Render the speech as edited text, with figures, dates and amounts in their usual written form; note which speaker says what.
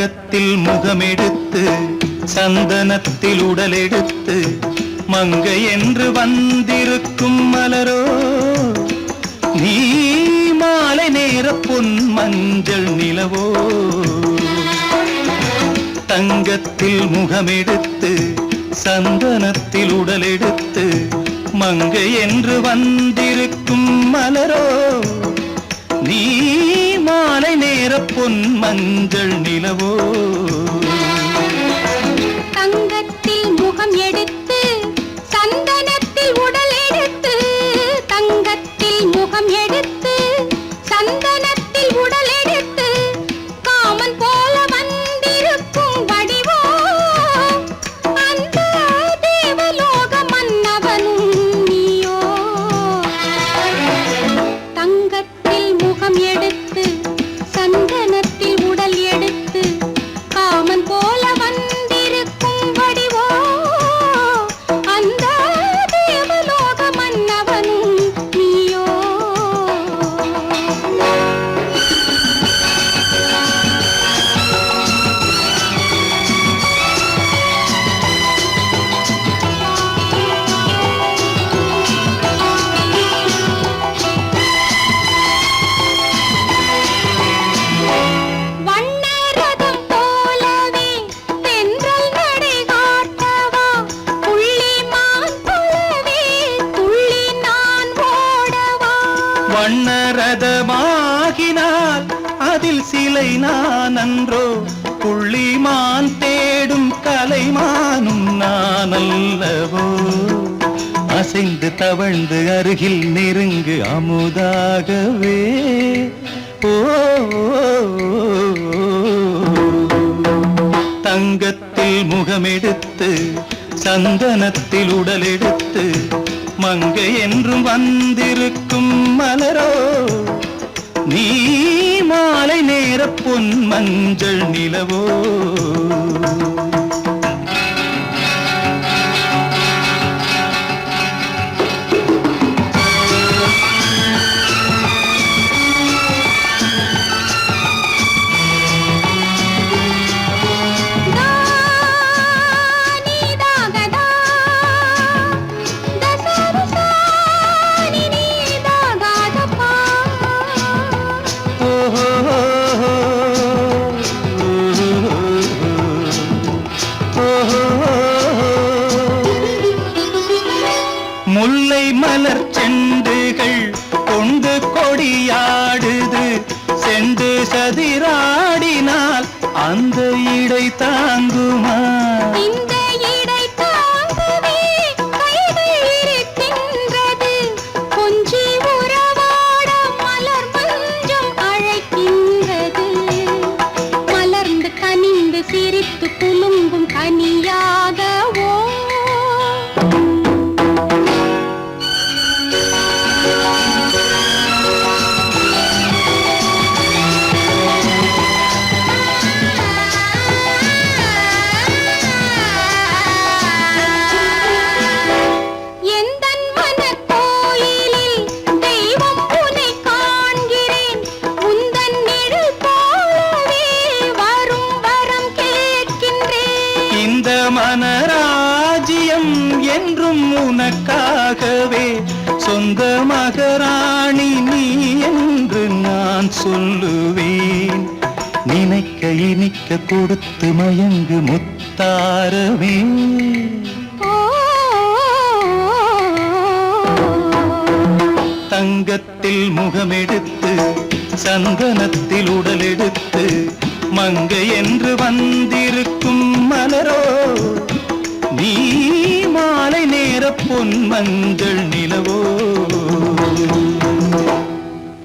Speaker 1: தங்கத்தில் முகமெடுத்து சந்தனத்தில் உடலெடுத்து மங்கை என்று வந்திருக்கும் மலரோ நீ மாலை நேர பொன் மஞ்சள் நிலவோ தங்கத்தில் முகமெடுத்து சந்தனத்தில் உடலெடுத்து மங்கை என்று வந்திருக்கும் மலரோ நீ மாலை நேர பொன் மஞ்சள் நிலவோ
Speaker 2: தங்கத்தில் முகம் எடுத்து சந்தனத்தில் உடல் எடுத்து தங்கத்தில் முகம் எடுத்து சந்தனத்தில் உடல் எடுத்து காமன் போல வந்திருக்கும் வடிவோ அந்த தேவலோக மன்னவனும் நீயோ தங்கத்தில் முகம் எடுத்து சந்தனத்தில் உடல் எடுத்து காமன் போல வந்திருக்கும் வடிவோ அந்த தேவலோக மன்னவனும் நீயோ வண்ணரதம் போலவே தென்றல் நடை காட்டவா புள்ளிமான் போலவே துள்ளி நான் ஓடவா
Speaker 1: வண்ணரதமாகினால் அதில் சிலை நான் அன்றோ புள்ளிமான் தேடும் கலைமானும் நான் அல்லவோ அசைந்து தவழ்ந்து அருகில் நெருங்கு அமுதாகவே ஓ தங்கத்தில் முகமெடுத்து சந்தனத்தில் உடலெடுத்து மங்கை என்றும் வந்திருக்கும் மலரோ நீ மாலை நேர பொன் மஞ்சள் நிலவோ முல்லை மலர் செண்டுகள் கொண்டு கொடியாடுது செண்டு சதிராடினால் அந்த இடை தாங்குமா
Speaker 2: இந்த இடை தாங்கவே கைகள் இருக்கின்றது கொஞ்சி உறவாட மலர் மஞ்சம் அழைக்கின்றது மலர்ந்து கனிந்து சிரித்து குலுங்கும் கனியாகவோ
Speaker 1: இந்த மனராஜ்யம் என்றும் உனக்காகவே சொந்த மகராணி நீ என்று நான் சொல்லுவேன் நினைக்க இனிக்க கொடுத்து மயங்கு முத்தாரவே தங்கத்தில் முகமெடுத்து சந்தனத்தில் உடலெடுத்து மங்கை என்று வந்திருக்கும் மலரோ நீ மாலை நேர பொன் மஞ்சள் நிலவோ